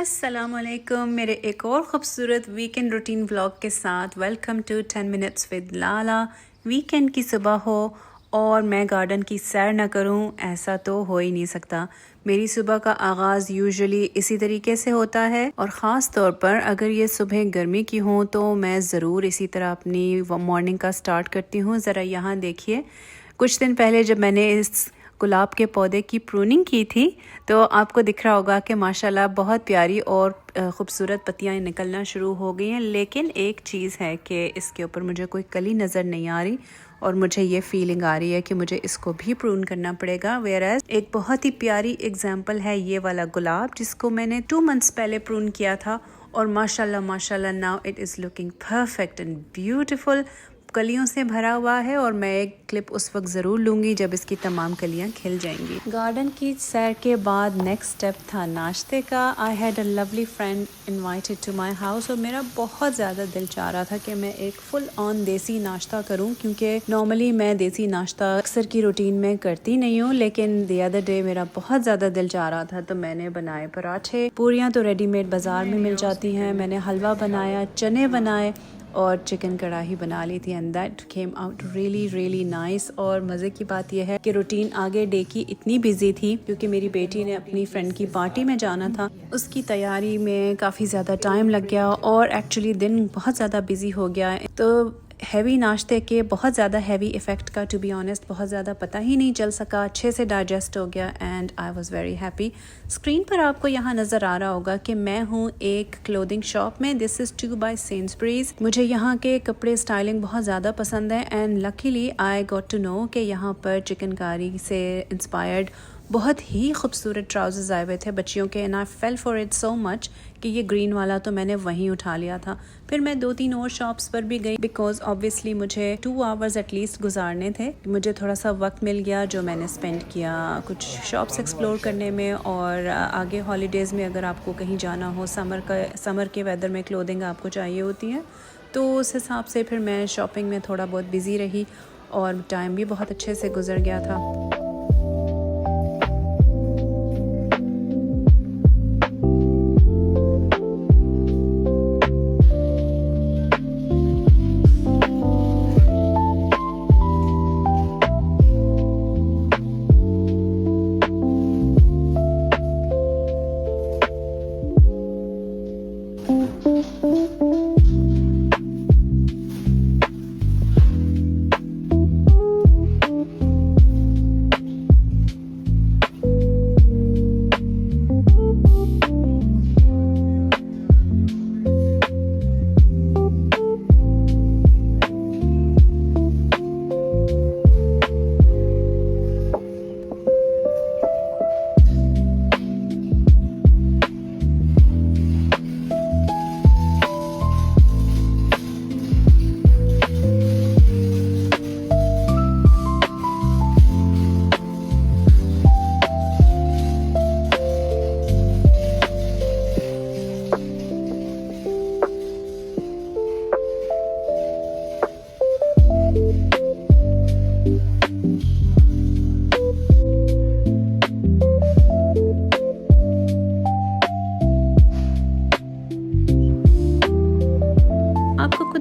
अस्सलामुअलैकुम मेरे एक और ख़ूबसूरत वीकेंड रूटीन व्लॉग के साथ welcome to 10 minutes with Lala. Weekend की सुबह हो और मैं गार्डन की सैर ना करूं, ऐसा तो हो ही नहीं सकता। मेरी सुबह का आगाज़ यूजुअली इसी तरीके से होता है और ख़ास तौर पर अगर ये सुबह गर्मी की हो तो मैं ज़रूर इसी तरह अपनी मॉर्निंग का स्टार्ट करती हूँ। ज़रा यहाँ देखिए, कुछ दिन पहले जब मैंने इस गुलाब के पौधे की प्रूनिंग की थी तो आपको दिख रहा होगा कि माशाल्लाह बहुत प्यारी और ख़ूबसूरत पत्तियां निकलना शुरू हो गई हैं। लेकिन एक चीज़ है कि इसके ऊपर मुझे कोई कली नज़र नहीं आ रही और मुझे ये फीलिंग आ रही है कि मुझे इसको भी प्रून करना पड़ेगा। वेयरएज एक बहुत ही प्यारी एग्जांपल है ये वाला गुलाब जिसको मैंने 2 मंथ्स पहले प्रून किया था और माशाल्लाह माशाल्लाह now it is looking perfect and beautiful, कलियों से भरा हुआ है। और मैं एक क्लिप उस वक्त ज़रूर लूँगी जब इसकी तमाम कलियां खिल जाएंगी। गार्डन की सैर के बाद नेक्स्ट स्टेप था नाश्ते का। I had a lovely friend invited to my house और मेरा बहुत ज़्यादा दिल चाह रहा था कि मैं एक फुल ऑन देसी नाश्ता करूं, क्योंकि नॉर्मली मैं देसी नाश्ता अक्सर की रूटीन में करती नहीं हूँ, लेकिन द अदर डे मेरा बहुत ज़्यादा दिल चाह रहा था तो मैंने बनाए पराठे। पूरियाँ तो रेडीमेड बाज़ार में मिल जाती हैं, मैंने हलवा बनाया, चने बनाए और चिकन कढ़ाई बना ली थी and that came out really really nice. और मज़े की बात यह है कि रूटीन आगे डे की इतनी बिजी थी क्योंकि मेरी बेटी ने अपनी फ्रेंड की पार्टी में जाना था, उसकी तैयारी में काफ़ी ज़्यादा टाइम लग गया और एक्चुअली दिन बहुत ज़्यादा बिजी हो गया। तो हैवी नाश्ते के बहुत ज़्यादा हैवी इफ़ेक्ट का टू बी ऑनेस्ट बहुत ज़्यादा पता ही नहीं चल सका, अच्छे से डाइजेस्ट हो गया and I was very happy. Screen पर आपको यहाँ नज़र आ रहा होगा कि मैं हूँ एक क्लोथिंग शॉप में। This is 2 by Sainsbury's. मुझे यहाँ के कपड़े स्टाइलिंग बहुत ज़्यादा पसंद है and luckily I got to know कि यहाँ पर चिकनकारी से इंस्पायर्ड बहुत ही खूबसूरत ट्राउजर्स आए हुए थे बच्चियों के and I fail for it so much कि ये ग्रीन वाला तो मैंने वहीं उठा लिया था। फिर मैं 2-3 और शॉप्स पर भी गई बिकॉज ऑब्वियसली मुझे 2 आवर्स एटलीस्ट गुजारने थे। मुझे थोड़ा सा वक्त मिल गया जो मैंने स्पेंड किया कुछ शॉप्स एक्सप्लोर करने में। और आगे हॉलीडेज़ में अगर आपको कहीं जाना हो, समर के वेदर में क्लोथिंग आपको चाहिए होती है, तो उस हिसाब से फिर मैं शॉपिंग में थोड़ा बहुत बिज़ी रही और टाइम भी बहुत अच्छे से गुजर गया था।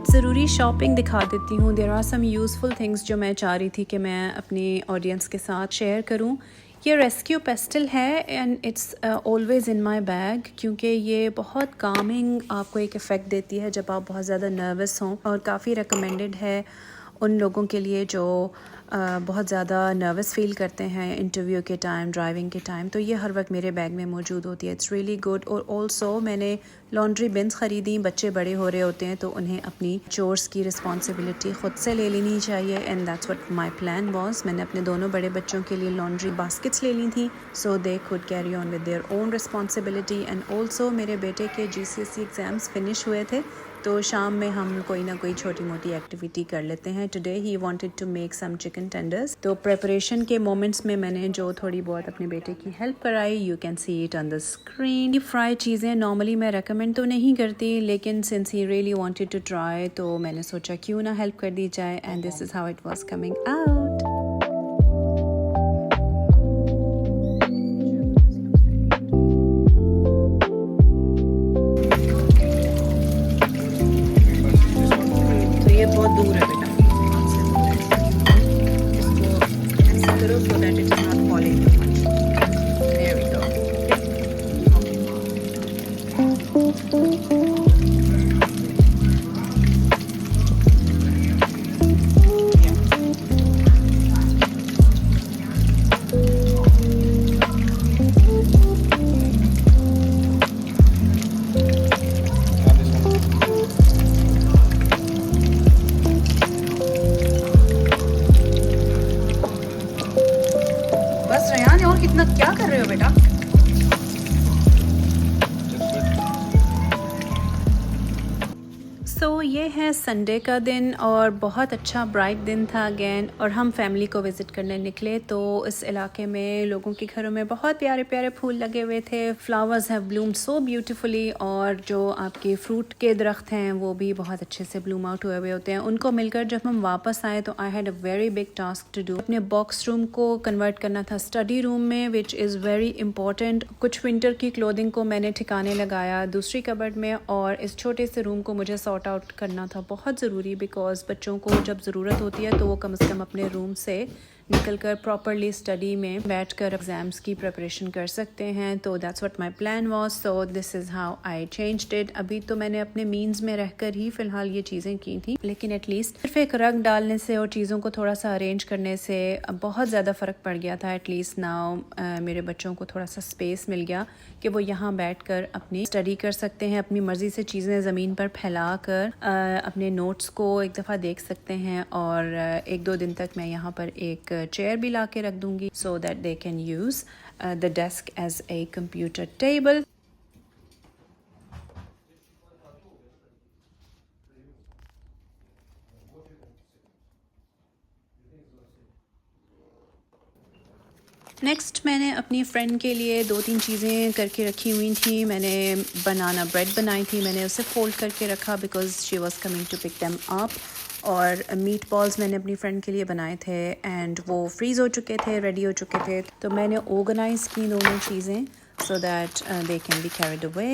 ज़रूरी शॉपिंग दिखा देती हूँ। There are some useful things जो मैं चाह रही थी कि मैं अपनी ऑडियंस के साथ शेयर करूँ। ये रेस्क्यू पेस्टल है and it's always in my bag क्योंकि ये बहुत कामिंग आपको एक इफ़ेक्ट देती है जब आप बहुत ज़्यादा नर्वस हों और काफ़ी रिकमेंडेड है उन लोगों के लिए जो बहुत ज़्यादा नर्वस फील करते हैं इंटरव्यू के टाइम, ड्राइविंग के टाइम। तो ये हर वक्त मेरे बैग में मौजूद होती है। It's really good. और ऑल्सो मैंने लॉन्ड्री बिन्स ख़रीदी। बच्चे बड़े हो रहे होते हैं तो उन्हें अपनी चोर्स की रिस्पॉन्सिबिलिटी ख़ुद से ले लेनी चाहिए and that's what my plan was. मैंने अपने दोनों बड़े बच्चों के लिए लॉन्ड्री बास्केट्स ले ली थी so they could carry on with their own responsibility. And also मेरे बेटे के GCSE एग्ज़ाम्स फिनिश हुए थे तो शाम में हम कोई ना कोई छोटी मोटी एक्टिविटी कर लेते हैं। Today he wanted to make some chicken tenders. तो प्रेपरेशन के मोमेंट्स में मैंने जो थोड़ी बहुत अपने बेटे की हेल्प कराई, you can see it on the screen. Fry चीज़ें नॉर्मली मैं रेकमेंड तो नहीं करती, लेकिन since he really wanted to try तो मैंने सोचा क्यों ना हेल्प कर दी जाए and this is how it was coming out. बस रेयान, और कितना क्या कर रहे हो बेटा? ये है संडे का दिन और बहुत अच्छा ब्राइट दिन था अगेन, और हम फैमिली को विज़िट करने निकले। तो इस इलाके में लोगों के घरों में बहुत प्यारे प्यारे फूल लगे हुए थे। Flowers have bloomed so beautifully, और जो आपके फ्रूट के दरख्त हैं वो भी बहुत अच्छे से ब्लूम आउट हुए हुए होते हैं। उनको मिलकर जब हम वापस आए तो I had a very big task to do. अपने बॉक्स रूम को कन्वर्ट करना था स्टडी रूम में, विच इज़ वेरी इंपॉर्टेंट। कुछ विंटर की क्लोथिंग को मैंने ठिकाने लगाया दूसरी कबर्ड में, और इस छोटे से रूम को मुझे सॉर्ट आउट करना था बहुत ज़रूरी, बिकॉज़ बच्चों को जब ज़रूरत होती है तो वो कम से कम अपने रूम से निकलकर प्रॉपरली स्टडी में बैठकर एग्ज़ाम्स की प्रिपरेशन कर सकते हैं। तो that's what my plan was, so this is how I changed it. अभी तो मैंने अपने मीन्स में रहकर ही फ़िलहाल ये चीज़ें की थी, लेकिन एटलीस्ट सिर्फ एक रग डालने से और चीज़ों को थोड़ा सा अरेंज करने से बहुत ज़्यादा फ़र्क पड़ गया था। एटलीस्ट नाउ मेरे बच्चों को थोड़ा सा स्पेस मिल गया कि वो यहाँ बैठकर अपनी स्टडी कर सकते हैं, अपनी मर्ज़ी से चीज़ें ज़मीन पर फैला कर अपने नोट्स को एक दफ़ा देख सकते हैं। और एक दो दिन तक मैं यहाँ पर एक चेयर भी ला के रख दूँगी, so that they can use the desk as a computer table. Next मैंने अपनी फ्रेंड के लिए 2-3 चीज़ें करके रखी हुई थी। मैंने बनाना ब्रेड बनाई थी, मैंने उसे फोल्ड करके रखा because she was coming to pick them up. और मीट बॉल्स मैंने अपनी फ्रेंड के लिए बनाए थे एंड वो फ्रीज़ हो चुके थे, रेडी हो चुके थे। तो मैंने ऑर्गेनाइज़ की दोनों चीज़ें सो that they can be carried away.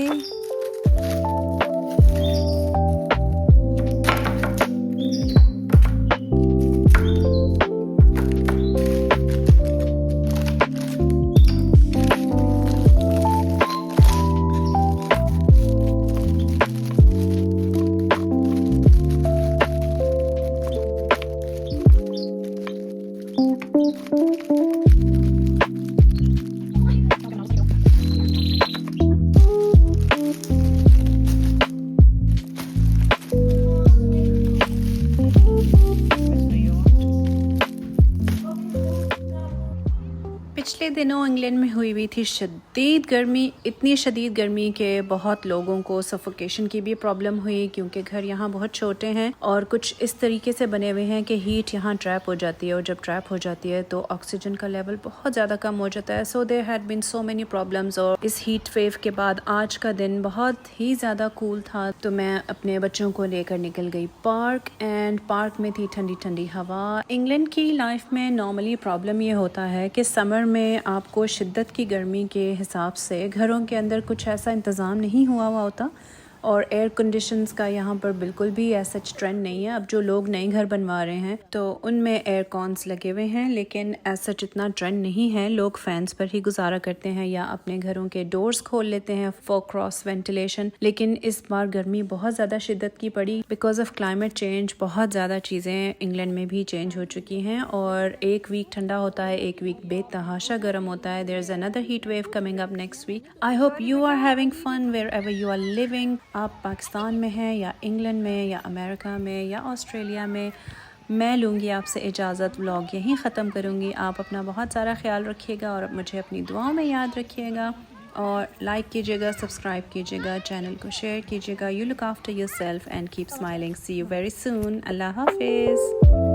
पिछले दिनों इंग्लैंड में हुई थी शदीद गर्मी, इतनी शदीद गर्मी कि बहुत लोगों को सफोकेशन की भी प्रॉब्लम हुई, क्योंकि घर यहाँ बहुत छोटे हैं और कुछ इस तरीके से बने हुए हैं कि हीट यहाँ ट्रैप हो जाती है, और जब ट्रैप हो जाती है तो ऑक्सीजन का लेवल बहुत ज़्यादा कम हो जाता है। So there had been so many problems, और इस हीट वेव के बाद आज का दिन बहुत ही ज़्यादा कूल था। तो मैं अपने बच्चों को लेकर निकल गई पार्क, एंड पार्क में थी ठंडी ठंडी हवा। इंग्लैंड की लाइफ में नॉर्मली प्रॉब्लम ये होता है कि समर में आपको शिद्दत की गर्मी के हिसाब से घरों के अंदर कुछ ऐसा इंतज़ाम नहीं हुआ होता, और एयर कंडीशंस का यहाँ पर बिल्कुल भी ऐसा ट्रेंड नहीं है। अब जो लोग नए घर बनवा रहे हैं तो उनमें एयर कॉन्स लगे हुए हैं, लेकिन ऐसा इतना ट्रेंड नहीं है। लोग फैंस पर ही गुजारा करते हैं या अपने घरों के डोर्स खोल लेते हैं फॉर क्रॉस वेंटिलेशन। लेकिन इस बार गर्मी बहुत ज़्यादा शिद्दत की पड़ी बिकॉज ऑफ क्लाइमेट चेंज। बहुत ज़्यादा चीज़ें इंग्लैंड में भी चेंज हो चुकी हैं, और एक वीक ठंडा होता है, एक वीक बेतहाशा गर्म होता है। There is another heat wave coming up next week. I hope you are having fun wherever you are living. आप पाकिस्तान में हैं या इंग्लैंड में या अमेरिका में या ऑस्ट्रेलिया में। मैं लूँगी आपसे इजाज़त, व्लॉग यहीं ख़त्म करूँगी। आप अपना बहुत सारा ख्याल रखिएगा और मुझे अपनी दुआओं में याद रखिएगा, और लाइक कीजिएगा, सब्सक्राइब कीजिएगा, चैनल को शेयर कीजिएगा। You look after yourself and keep smiling. See you very soon. अल्लाह हाफिज़।